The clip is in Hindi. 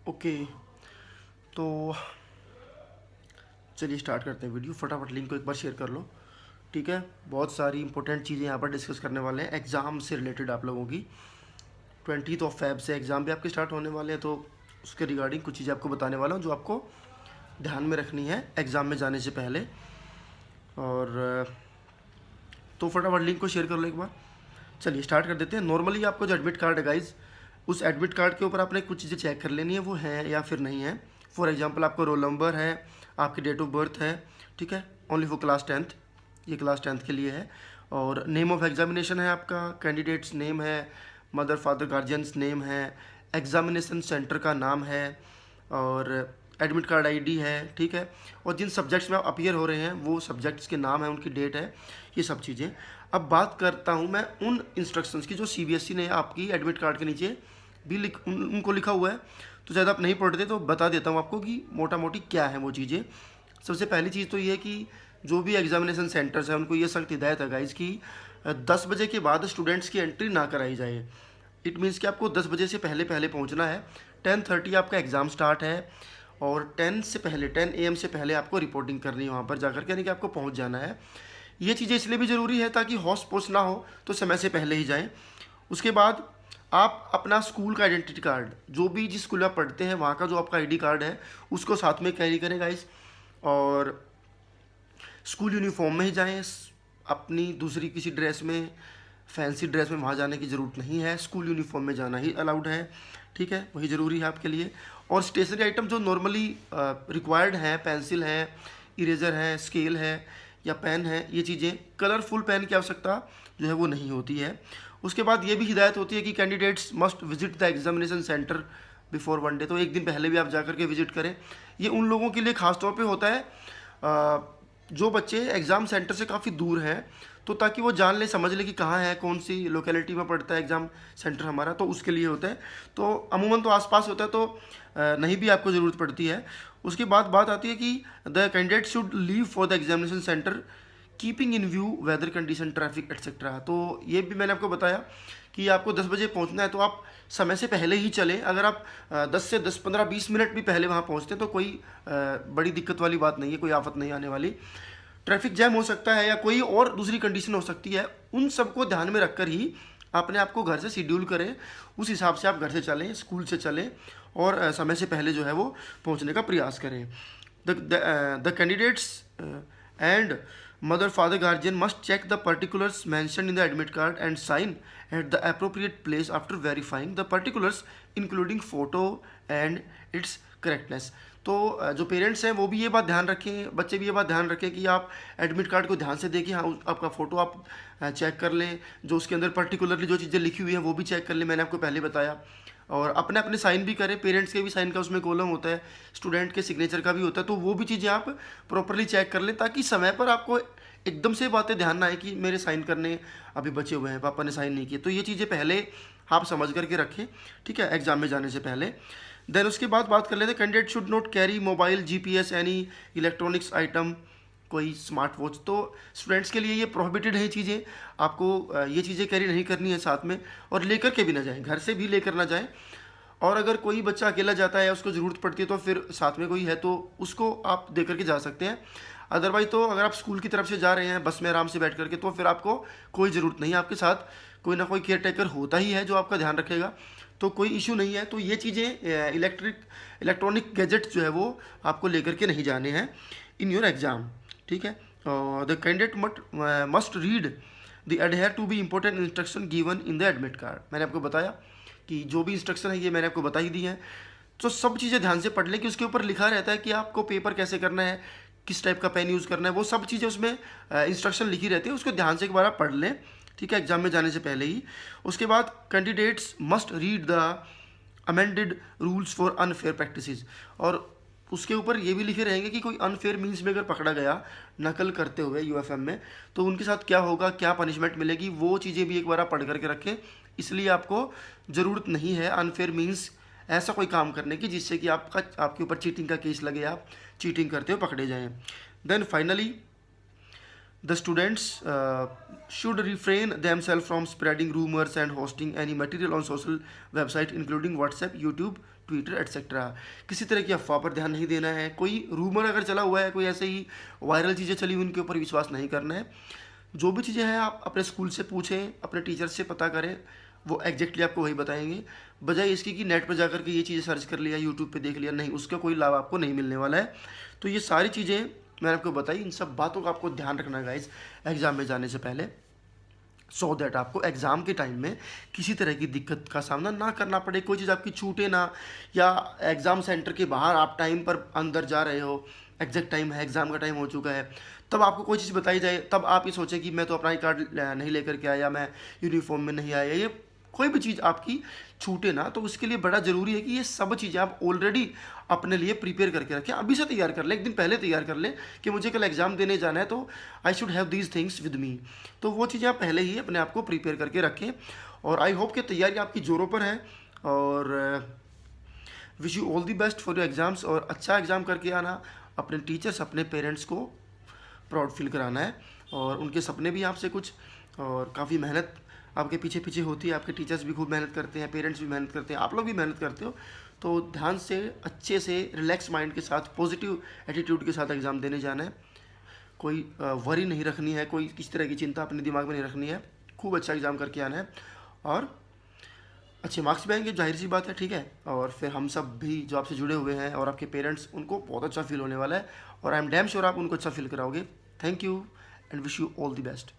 ओके, तो चलिए स्टार्ट करते हैं वीडियो। फटाफट लिंक को एक बार शेयर कर लो, ठीक है। बहुत सारी इंपॉर्टेंट चीज़ें यहाँ पर डिस्कस करने वाले हैं एग्ज़ाम से रिलेटेड। आप लोगों की 20 से एग्ज़ाम भी आपके स्टार्ट होने वाले हैं, तो उसके रिगार्डिंग कुछ चीज़ें आपको बताने वाला हूँ जो आपको ध्यान में रखनी है एग्ज़ाम में जाने से पहले। और तो फटाफट लिंक को शेयर कर लो एक बार। चलिए स्टार्ट कर देते हैं। नॉर्मली आपको जो एडमिट कार्ड है गाइज, उस एडमिट कार्ड के ऊपर आपने कुछ चीज़ें चेक कर लेनी है, वो है या फिर नहीं है। फॉर एग्जांपल आपको रोल नंबर है, आपकी डेट ऑफ बर्थ है, ठीक है, ओनली फॉर क्लास 10th, ये क्लास 10th के लिए है। और नेम ऑफ एग्जामिनेशन है आपका, कैंडिडेट्स नेम है, मदर फादर गार्जियंस नेम है, एग्जामिनेशन सेंटर का नाम है, और एडमिट कार्ड आईडी है, ठीक है। और जिन सब्जेक्ट्स में आप अपीयर हो रहे हैं वो सब्जेक्ट्स के नाम है, उनकी डेट है, ये सब चीज़ें। अब बात करता हूँ मैं उन इंस्ट्रक्शंस की जो सीबीएसई ने आपकी एडमिट कार्ड के नीचे भी उनको लिखा हुआ है। तो ज़्यादा आप नहीं पढ़ते तो बता देता हूँ आपको कि मोटा मोटी क्या है वो चीज़ें। सबसे पहली चीज़ तो ये है कि जो भी एग्जामिनेशन सेंटर्स हैं उनको ये सख्त हिदायत है गाइज कि 10 बजे के बाद स्टूडेंट्स की एंट्री ना कराई जाए। इट मीन्स कि आपको 10 बजे से पहले पहले पहुंचना है। 10:30 आपका एग्ज़ाम स्टार्ट है, और 10 AM से पहले आपको रिपोर्टिंग करनी है वहाँ पर जाकर के, यानी कि आपको पहुँच जाना है। ये चीज़ें इसलिए भी ज़रूरी है ताकि हौस पौस ना हो, तो समय से पहले ही जाएं। उसके बाद आप अपना स्कूल का आइडेंटिटी कार्ड, जो भी जिस स्कूल में आप पढ़ते हैं वहाँ का जो आपका आईडी कार्ड है उसको साथ में कैरी करें गाइस। और स्कूल यूनिफॉर्म में ही जाएं, अपनी दूसरी किसी ड्रेस में, फैंसी ड्रेस में वहाँ जाने की ज़रूरत नहीं है। स्कूल यूनिफॉर्म में जाना ही अलाउड है, ठीक है, वही ज़रूरी है आपके लिए। और स्टेशनरी आइटम जो नॉर्मली रिक्वायर्ड हैं, पेंसिल है, इरेज़र है, स्केल है या पेन है, ये चीज़ें, कलरफुल पेन की आवश्यकता जो है वो नहीं होती है। उसके बाद ये भी हिदायत होती है कि candidates must visit the examination centre before 1 day, तो एक दिन पहले भी आप जाकर के विजिट करें। ये उन लोगों के लिए ख़ास तौर पे होता है जो बच्चे एग्ज़ाम सेंटर से काफ़ी दूर हैं, तो ताकि वो जान ले, समझ ले कि कहाँ है, कौन सी लोकेलिटी में पड़ता है एग्ज़ाम सेंटर हमारा, तो उसके लिए होता है। तो अमूमन तो आसपास होता है, तो नहीं भी आपको ज़रूरत पड़ती है। उसके बाद बात आती है कि the candidate should leave for the examination centre keeping in view weather condition, traffic etcetera. तो ये भी मैंने आपको बताया कि आपको 10 बजे पहुंचना है, तो आप समय से पहले ही चलें। अगर आप 10 से 10, 15, 20 मिनट भी पहले वहाँ पहुँचते हैं तो कोई बड़ी दिक्कत वाली बात नहीं है, कोई आफत नहीं आने वाली। ट्रैफिक जैम हो सकता है या कोई और दूसरी कंडीशन हो सकती है, उन सबको ध्यान में रखकर ही अपने आप को घर से शेड्यूल करें, उस हिसाब से आप घर से चलें, स्कूल से चलें, और समय से पहले जो है वो पहुँचने का प्रयास करें। The candidates and mother father guardian must check the particulars mentioned in the admit card and sign at the appropriate place after verifying the particulars including photo and its correctness। तो जो पेरेंट्स हैं वो भी ये बात ध्यान रखें, बच्चे भी ये बात ध्यान रखें कि आप एडमिट कार्ड को ध्यान से देखें, हाँ आपका फ़ोटो आप चेक कर लें, जो उसके अंदर पर्टिकुलरली जो चीज़ें लिखी हुई हैं वो भी चेक कर लें, मैंने आपको पहले बताया। और अपने अपने साइन भी करें, पेरेंट्स के भी साइन का उसमें कॉलम होता है, स्टूडेंट के सिग्नेचर का भी होता है, तो वो भी चीज़ें आप प्रॉपरली चेक कर लें, ताकि समय पर आपको एकदम से बातें ध्यान ना आए कि मेरे साइन करने अभी बचे हुए हैं, पापा ने साइन नहीं किए। तो ये चीज़ें पहले आप समझ करके रखें, ठीक है, एग्जाम में जाने से पहले। देन उसके बाद बात कर लेते हैं, candidate should not carry mobile, GPS, any electronics item, कोई स्मार्ट वॉच। तो स्टूडेंट्स के लिए ये प्रोहिबिटेड है चीज़ें, आपको ये चीज़ें कैरी नहीं करनी है साथ में, और लेकर के भी ना जाएं, घर से भी लेकर ना जाएं। और अगर कोई बच्चा अकेला जाता है या उसको ज़रूरत पड़ती है तो फिर साथ में कोई है तो उसको आप दे करके जा सकते हैं। अदरवाइज तो अगर आप स्कूल की तरफ से जा रहे हैं बस में आराम से बैठ करके, तो फिर आपको कोई ज़रूरत नहीं है, आपके साथ कोई ना कोई केयर टेकर होता ही है जो आपका ध्यान रखेगा, तो कोई इशू नहीं है। तो ये चीज़ें इलेक्ट्रॉनिक गैजेट्स जो है वो आपको लेकर के नहीं जाने हैं इन योर एग्ज़ाम, ठीक है। The candidate must read the adhere to be important instruction given in the admit card. मैंने आपको बताया कि जो भी इंस्ट्रक्शन है ये मैंने आपको बता ही दी है, तो सब चीज़ें ध्यान से पढ़ लें कि उसके ऊपर लिखा रहता है कि आपको पेपर कैसे करना है, किस टाइप का पेन यूज़ करना है, वो सब चीज़ें उसमें इंस्ट्रक्शन लिखी रहती है, उसको ध्यान से एक बार आप पढ़ लें, ठीक है, एग्जाम में जाने से पहले ही। उसके बाद candidates must read the amended rules for unfair practices, और उसके ऊपर ये भी लिखे रहेंगे कि कोई अनफेयर मीन्स में अगर पकड़ा गया नकल करते हुए UFM में, तो उनके साथ क्या होगा, क्या पनिशमेंट मिलेगी, वो चीज़ें भी एक बार आप पढ़ करके रखें। इसलिए आपको ज़रूरत नहीं है अनफेयर मीन्स ऐसा कोई काम करने की जिससे कि आपके ऊपर चीटिंग का केस लगे, आप चीटिंग करते हुए पकड़े जाएं। Then finally The students should refrain themselves from spreading rumors and hosting any material on social website including WhatsApp, YouTube, Twitter etcetera. किसी तरह की अफवाह पर ध्यान नहीं देना है। कोई रूमर अगर चला हुआ है, कोई ऐसे ही वायरल चीज़ें चली हुई, उनके ऊपर विश्वास नहीं करना है। जो भी चीज़ें हैं आप अपने स्कूल से पूछें, अपने टीचर से पता करें, वो एग्जैक्टली आपको वही बताएंगे। बजाय इसकी कि नेट पर जाकर के ये चीज़ें सर्च कर लिया, यूट्यूब पे देख लिया, नहीं, उसका कोई लाभ आपको नहीं मिलने वाला है। तो ये सारी चीज़ें मैंने आपको बताई, इन सब बातों का आपको ध्यान रखना है गाइस एग्ज़ाम में जाने से पहले, सो दैट आपको एग्ज़ाम के टाइम में किसी तरह की दिक्कत का सामना ना करना पड़े, कोई चीज़ आपकी छूटे ना, या एग्ज़ाम सेंटर के बाहर आप टाइम पर अंदर जा रहे हो, एग्जैक्ट टाइम है, एग्ज़ाम का टाइम हो चुका है, तब आपको कोई चीज़ बताई जाए, तब आप ये सोचें कि मैं तो अपना आई कार्ड नहीं लेकर के आया, मैं यूनिफॉर्म में नहीं आया, ये कोई भी चीज़ आपकी छूटे ना। तो उसके लिए बड़ा ज़रूरी है कि ये सब चीज़ें आप ऑलरेडी अपने लिए प्रिपेयर करके रखें, अभी से तैयार कर लें, एक दिन पहले तैयार कर लें कि मुझे कल एग्ज़ाम देने जाना है, तो I should have these things with me. तो वो चीज़ें आप पहले ही अपने आप को प्रिपेयर करके रखें। और आई होप कि तैयारी आपकी ज़ोरों पर है, और wish you all the best for your exams. और अच्छा एग्ज़ाम करके आना, अपने टीचर्स, अपने पेरेंट्स को प्राउड फील कराना है, और उनके सपने भी आपसे कुछ, और काफ़ी मेहनत आपके पीछे पीछे होती है, आपके टीचर्स भी खूब मेहनत करते हैं, पेरेंट्स भी मेहनत करते हैं, आप लोग भी मेहनत करते हो। तो ध्यान से, अच्छे से, रिलैक्स माइंड के साथ, पॉजिटिव एटीट्यूड के साथ एग्ज़ाम देने जाना है। कोई वरी नहीं रखनी है, कोई किसी तरह की चिंता अपने दिमाग में नहीं रखनी है। खूब अच्छा एग्ज़ाम करके आना है, और अच्छे मार्क्स भी आएंगे, जाहिर सी बात है, ठीक है। और फिर हम सब भी जो आपसे जुड़े हुए हैं और आपके पेरेंट्स, उनको बहुत अच्छा फील होने वाला है, और आई एम डैम श्योर आप उनको अच्छा फील कराओगे। Thank you and wish you all the best.